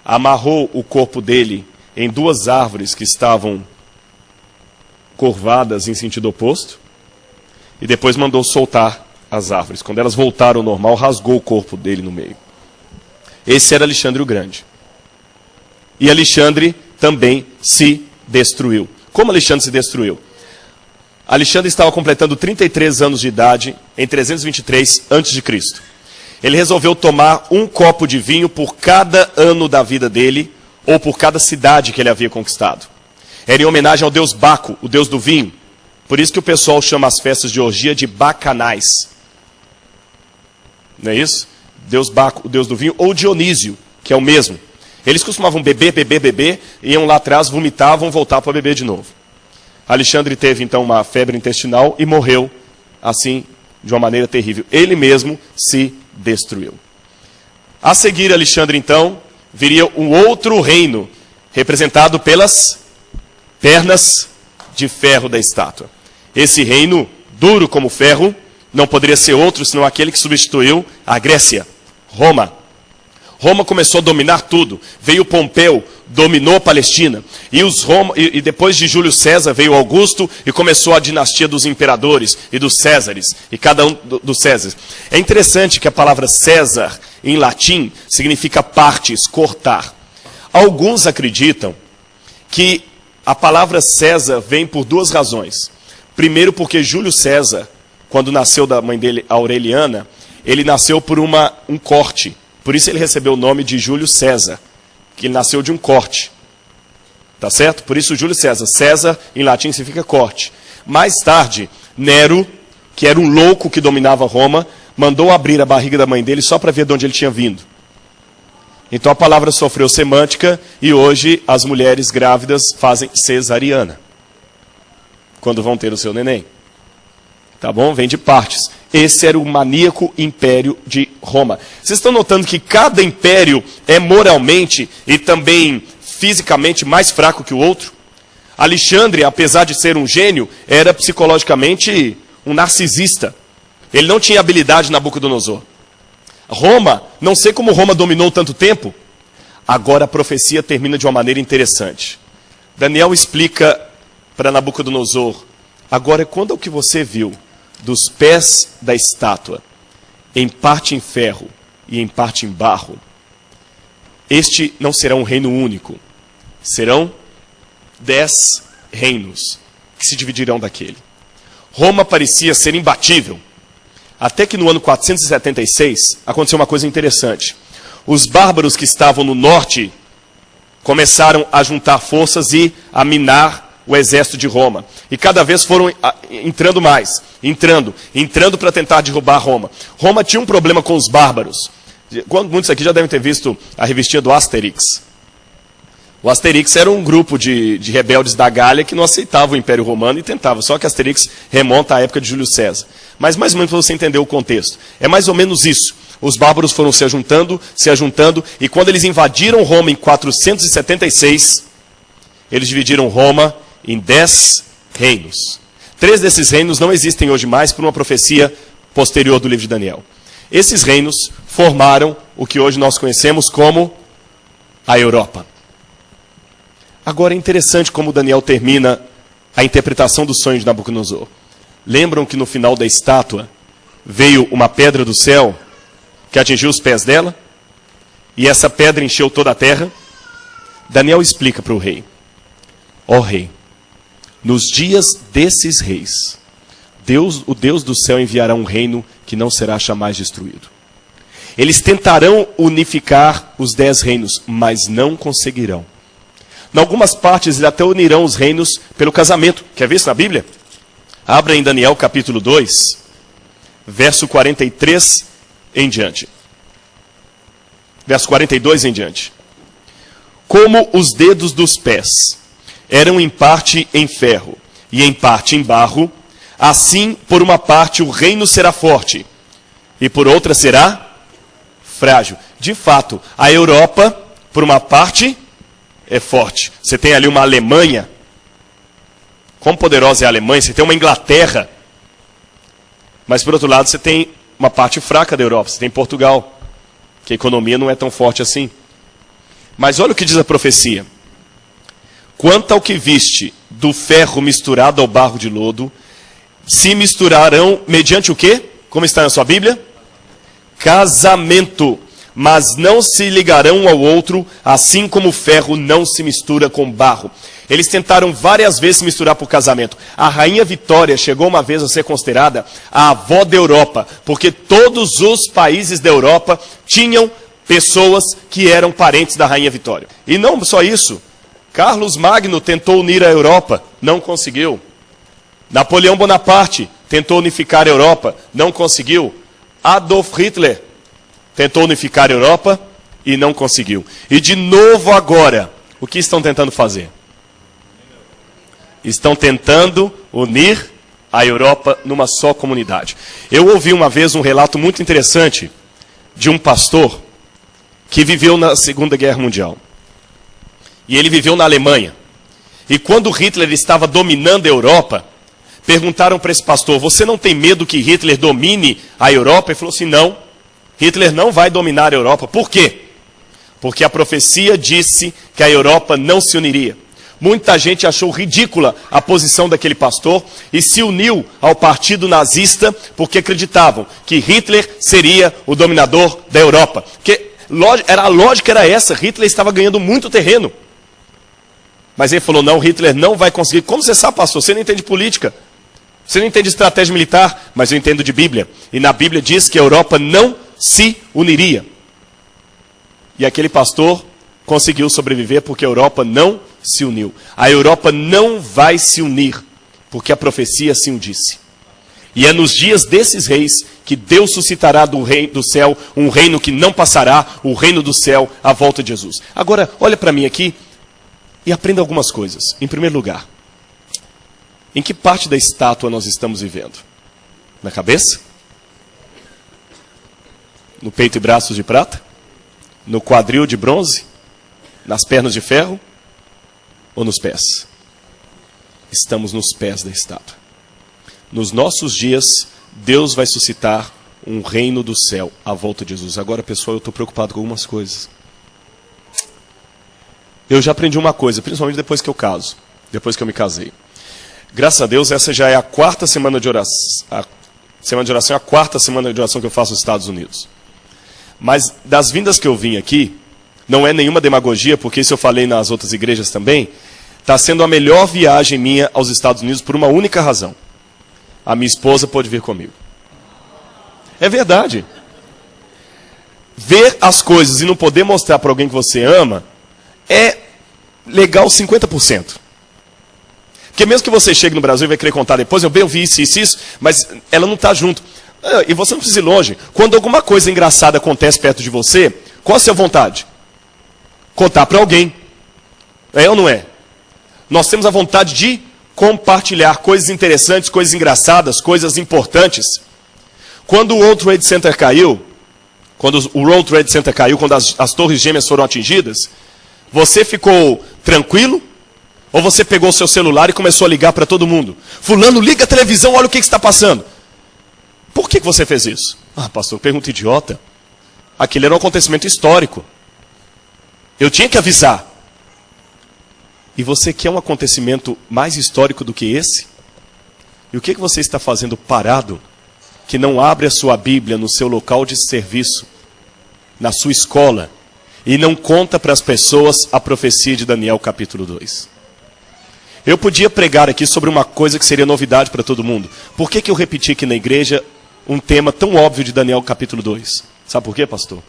amarrou o corpo dele em 2 árvores que estavam curvadas em sentido oposto, e depois mandou soltar as árvores. Quando elas voltaram ao normal, rasgou o corpo dele no meio. Esse era Alexandre o Grande. E Alexandre também se destruiu. Como Alexandre se destruiu? Alexandre estava completando 33 anos de idade em 323 a.C. ele resolveu tomar um copo de vinho por cada ano da vida dele, ou por cada cidade que ele havia conquistado. Era em homenagem ao deus Baco, o deus do vinho. Por isso que o pessoal chama as festas de orgia de bacanais. Não é isso? Deus Baco, o deus do vinho, ou Dionísio, que é o mesmo. Eles costumavam beber, iam lá atrás, vomitavam, voltavam para beber de novo. Alexandre teve então uma febre intestinal e morreu assim, de uma maneira terrível. Ele mesmo se destruiu. A seguir, Alexandre então, viria um outro reino, representado pelas pernas de ferro da estátua. Esse reino, duro como ferro, não poderia ser outro senão aquele que substituiu a Grécia, Roma. Roma começou a dominar tudo. Veio Pompeu, dominou a Palestina. E depois de Júlio César veio Augusto e começou a dinastia dos imperadores e dos Césares. E cada um dos Césares. É interessante que a palavra César, em latim, significa partes, cortar. Alguns acreditam que a palavra César vem por duas razões. Primeiro porque Júlio César, quando nasceu da mãe dele, Aureliana, ele nasceu por um corte. Por isso ele recebeu o nome de Júlio César, que ele nasceu de um corte. Tá certo? Por isso Júlio César. César, em latim, significa corte. Mais tarde, Nero, que era um louco que dominava Roma, mandou abrir a barriga da mãe dele só para ver de onde ele tinha vindo. Então a palavra sofreu semântica e hoje as mulheres grávidas fazem cesariana, quando vão ter o seu neném. Tá bom? Vem de partes. Esse era o maníaco império de Roma. Vocês estão notando que cada império é moralmente e também fisicamente mais fraco que o outro? Alexandre, apesar de ser um gênio, era psicologicamente um narcisista. Ele não tinha habilidade na Nabucodonosor. Roma, não sei como Roma dominou tanto tempo. Agora a profecia termina de uma maneira interessante. Daniel explica para Nabucodonosor: agora, quando é o que você viu dos pés da estátua, em parte em ferro e em parte em barro, este não será um reino único, serão 10 reinos que se dividirão daquele. Roma parecia ser imbatível, até que no ano 476 aconteceu uma coisa interessante. Os bárbaros que estavam no norte começaram a juntar forças e a minar o exército de Roma. E cada vez foram entrando mais, entrando para tentar derrubar Roma. Roma tinha um problema com os bárbaros. Muitos aqui já devem ter visto a revistinha do Asterix. O Asterix era um grupo de rebeldes da Gália que não aceitavam o Império Romano e tentavam. Só que Asterix remonta à época de Júlio César. Mas mais ou menos para você entender o contexto. É mais ou menos isso. Os bárbaros foram se ajuntando, e quando eles invadiram Roma em 476, eles dividiram Roma em 10 reinos. 3 desses reinos não existem hoje mais por uma profecia posterior do livro de Daniel. Esses reinos formaram o que hoje nós conhecemos como a Europa. Agora é interessante como Daniel termina a interpretação do sonho de Nabucodonosor. Lembram que no final da estátua veio uma pedra do céu que atingiu os pés dela? E essa pedra encheu toda a terra? Daniel explica para o rei: ó rei, nos dias desses reis, o Deus do céu enviará um reino que não será jamais destruído. Eles tentarão unificar os 10 reinos, mas não conseguirão. Em algumas partes, eles até unirão os reinos pelo casamento. Quer ver isso na Bíblia? Abra em Daniel capítulo 2, verso 43 em diante. Verso 42 em diante. Como os dedos dos pés eram em parte em ferro e em parte em barro, assim, por uma parte, o reino será forte, e por outra será frágil. De fato, a Europa, por uma parte, é forte. Você tem ali uma Alemanha. Quão poderosa é a Alemanha? Você tem uma Inglaterra. Mas, por outro lado, você tem uma parte fraca da Europa. Você tem Portugal, que a economia não é tão forte assim. Mas olha o que diz a profecia. Quanto ao que viste do ferro misturado ao barro de lodo, se misturarão mediante o quê? Como está na sua Bíblia? Casamento. mas não se ligarão um ao outro, assim como o ferro não se mistura com barro. Eles tentaram várias vezes se misturar por casamento. A rainha Vitória chegou uma vez a ser considerada a avó da Europa, porque todos os países da Europa tinham pessoas que eram parentes da rainha Vitória. E não só isso, Carlos Magno tentou unir a Europa, não conseguiu. Napoleão Bonaparte tentou unificar a Europa, não conseguiu. Adolf Hitler tentou unificar a Europa e não conseguiu. E de novo agora, o que estão tentando fazer? Estão tentando unir a Europa numa só comunidade. Eu ouvi uma vez um relato muito interessante de um pastor que viveu na Segunda Guerra Mundial. E ele viveu na Alemanha. E quando Hitler estava dominando a Europa, perguntaram para esse pastor: você não tem medo que Hitler domine a Europa? Ele falou assim: não, Hitler não vai dominar a Europa. Por quê? Porque a profecia disse que a Europa não se uniria. Muita gente achou ridícula a posição daquele pastor e se uniu ao partido nazista porque acreditavam que Hitler seria o dominador da Europa. Porque a lógica era essa: Hitler estava ganhando muito terreno. Mas ele falou: não, Hitler não vai conseguir. Como você sabe, pastor? Você não entende política. Você não entende estratégia militar, mas eu entendo de Bíblia. E na Bíblia diz que a Europa não se uniria. E aquele pastor conseguiu sobreviver porque a Europa não se uniu. A Europa não vai se unir, porque a profecia assim o disse. E é nos dias desses reis que Deus suscitará do reino do céu um reino que não passará, o reino do céu, à volta de Jesus. Agora, olha para mim aqui e aprenda algumas coisas. Em primeiro lugar, em que parte da estátua nós estamos vivendo? Na cabeça? No peito e braços de prata? No quadril de bronze? Nas pernas de ferro? Ou nos pés? Estamos nos pés da estátua. Nos nossos dias, Deus vai suscitar um reino do céu à volta de Jesus. Agora, pessoal, eu estou preocupado com algumas coisas. Eu já aprendi uma coisa, principalmente depois que eu caso, depois que eu me casei. Graças a Deus, essa já é a quarta semana de oração. A semana de oração é a quarta semana de oração que eu faço nos Estados Unidos. Mas das vindas que eu vim aqui, não é nenhuma demagogia, porque isso eu falei nas outras igrejas também, está sendo a melhor viagem minha aos Estados Unidos por uma única razão. A minha esposa pode vir comigo. É verdade. Ver as coisas e não poder mostrar para alguém que você ama é legal 50%. Porque mesmo que você chegue no Brasil e vai querer contar depois, eu vi isso, mas ela não está junto. E você não precisa ir longe. Quando alguma coisa engraçada acontece perto de você, qual a sua vontade? Contar para alguém. É ou não é? Nós temos a vontade de compartilhar coisas interessantes, coisas engraçadas, coisas importantes. Quando o World Trade Center caiu, quando as torres gêmeas foram atingidas, você ficou tranquilo? Ou você pegou o seu celular e começou a ligar para todo mundo? Fulano, liga a televisão, olha o que está passando. Por que você fez isso? Ah, pastor, pergunta idiota. Aquilo era um acontecimento histórico. Eu tinha que avisar. E você quer um acontecimento mais histórico do que esse? E o que você está fazendo parado, que não abre a sua Bíblia no seu local de serviço, na sua escola, e não conta para as pessoas a profecia de Daniel capítulo 2? Eu podia pregar aqui sobre uma coisa que seria novidade para todo mundo. Por que eu repeti aqui na igreja um tema tão óbvio de Daniel capítulo 2? Sabe por quê, pastor?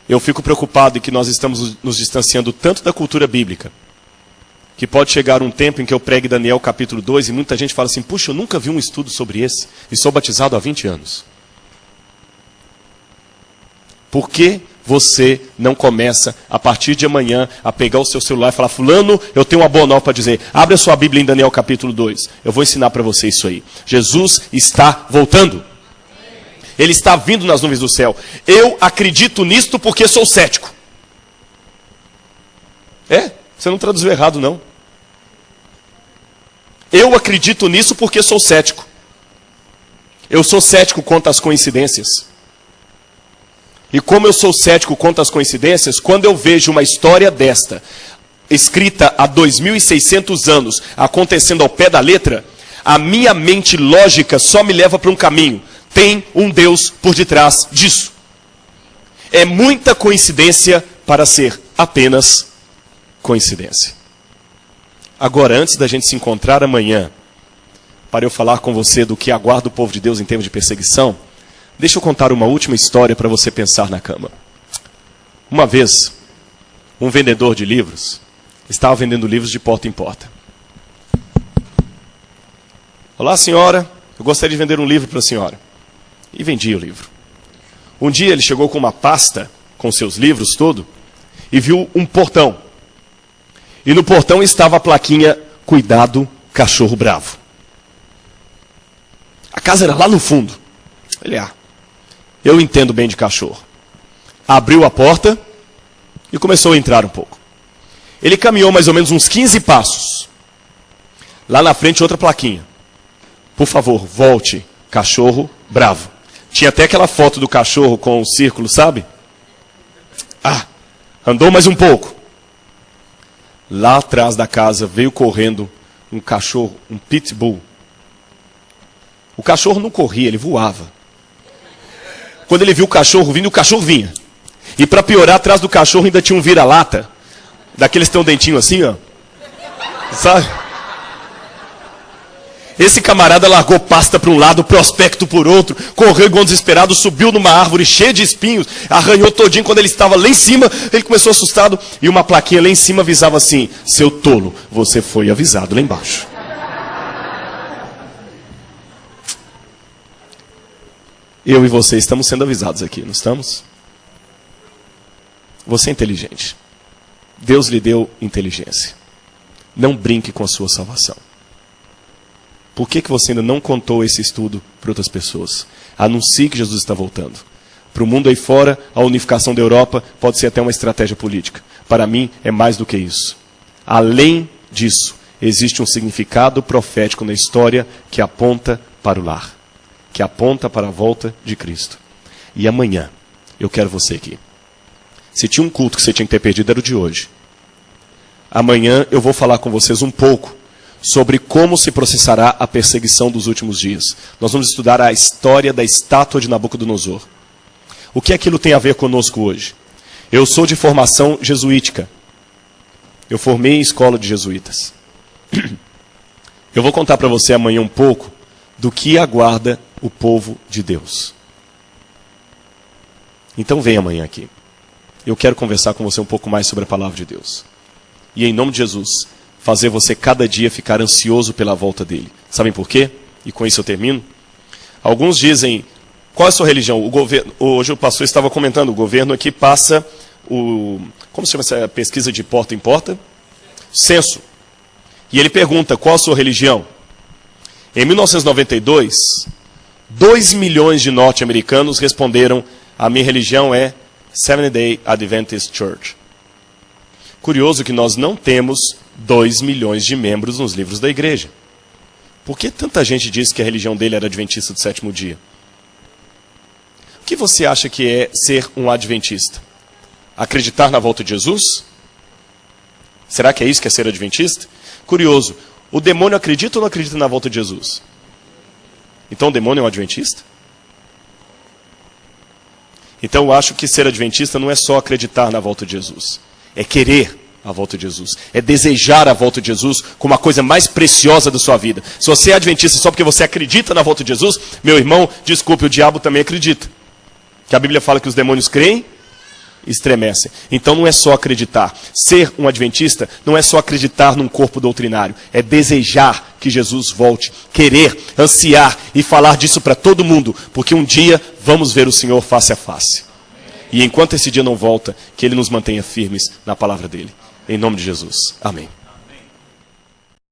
Eu fico preocupado em que nós estamos nos distanciando tanto da cultura bíblica, que pode chegar um tempo em que eu pregue Daniel capítulo 2 e muita gente fala assim: puxa, eu nunca vi um estudo sobre esse e sou batizado há 20 anos. Por que você não começa, a partir de amanhã, a pegar o seu celular e falar: fulano, eu tenho uma boa nova para dizer. Abre a sua Bíblia em Daniel capítulo 2. Eu vou ensinar para você isso aí. Jesus está voltando. Ele está vindo nas nuvens do céu. Eu acredito nisto porque sou cético. Você não traduziu errado, não. Eu acredito nisso porque sou cético. Eu sou cético quanto às coincidências. E como eu sou cético quanto às coincidências, quando eu vejo uma história desta, escrita há 2.600 anos, acontecendo ao pé da letra, a minha mente lógica só me leva para um caminho. Tem um Deus por detrás disso. É muita coincidência para ser apenas coincidência. Agora, antes da gente se encontrar amanhã, para eu falar com você do que aguarda o povo de Deus em termos de perseguição, deixa eu contar uma última história para você pensar na cama. Uma vez, um vendedor de livros estava vendendo livros de porta em porta. Olá, senhora, eu gostaria de vender um livro para a senhora. E vendia o livro. Um dia ele chegou com uma pasta, com seus livros todo, e viu um portão. E no portão estava a plaquinha, cuidado, cachorro bravo. A casa era lá no fundo. Ele, eu entendo bem de cachorro. Abriu a porta e começou a entrar um pouco. Ele caminhou mais ou menos uns 15 passos. Lá na frente outra plaquinha. Por favor, volte, cachorro bravo. Tinha até aquela foto do cachorro com o círculo, sabe? Andou mais um pouco. Lá atrás da casa veio correndo um cachorro, um pitbull. O cachorro não corria, ele voava. Quando ele viu o cachorro vindo, o cachorro vinha. E para piorar, atrás do cachorro ainda tinha um vira-lata. Daqueles que tem um dentinho assim, ó. Sabe? Esse camarada largou pasta para um lado, prospecto por outro, correu igual desesperado, subiu numa árvore cheia de espinhos, arranhou todinho. Quando ele estava lá em cima, ele começou assustado, e uma plaquinha lá em cima avisava assim: seu tolo, você foi avisado lá embaixo. Eu e você estamos sendo avisados aqui, não estamos? Você é inteligente. Deus lhe deu inteligência. Não brinque com a sua salvação. Por que você ainda não contou esse estudo para outras pessoas? Anuncie que Jesus está voltando. Para o mundo aí fora, a unificação da Europa pode ser até uma estratégia política. Para mim, é mais do que isso. Além disso, existe um significado profético na história que aponta para o lar, que aponta para a volta de Cristo. E amanhã, eu quero você aqui. Se tinha um culto que você tinha que ter perdido, era o de hoje. Amanhã eu vou falar com vocês um pouco sobre como se processará a perseguição dos últimos dias. Nós vamos estudar a história da estátua de Nabucodonosor. O que aquilo tem a ver conosco hoje? Eu sou de formação jesuítica. Eu formei em escola de jesuítas. Eu vou contar para você amanhã um pouco do que aguarda o povo de Deus. Então vem amanhã aqui. Eu quero conversar com você um pouco mais sobre a palavra de Deus. E em nome de Jesus, fazer você cada dia ficar ansioso pela volta dele. Sabem por quê? E com isso eu termino. Alguns dizem, qual é a sua religião? O governo, hoje o pastor estava comentando, o governo aqui passa como se chama essa pesquisa de porta em porta? Censo. E ele pergunta, qual a sua religião? Em 1992, 2 milhões de norte-americanos responderam, a minha religião é Seventh-day Adventist Church. Curioso que nós não temos 2 milhões de membros nos livros da igreja. Por que tanta gente disse que a religião dele era adventista do sétimo dia? O que você acha que é ser um adventista? Acreditar na volta de Jesus? Será que é isso que é ser adventista? Curioso, o demônio acredita ou não acredita na volta de Jesus? Então o demônio é um adventista? Então eu acho que ser adventista não é só acreditar na volta de Jesus. É querer a volta de Jesus. É desejar a volta de Jesus como a coisa mais preciosa da sua vida. Se você é adventista só porque você acredita na volta de Jesus, meu irmão, desculpe, o diabo também acredita. Que a Bíblia fala que os demônios creem e estremecem. Então não é só acreditar. Ser um adventista não é só acreditar num corpo doutrinário. É desejar que Jesus volte. Querer, ansiar e falar disso para todo mundo. Porque um dia vamos ver o Senhor face a face. E enquanto esse dia não volta, que Ele nos mantenha firmes na palavra dele. Em nome de Jesus. Amém.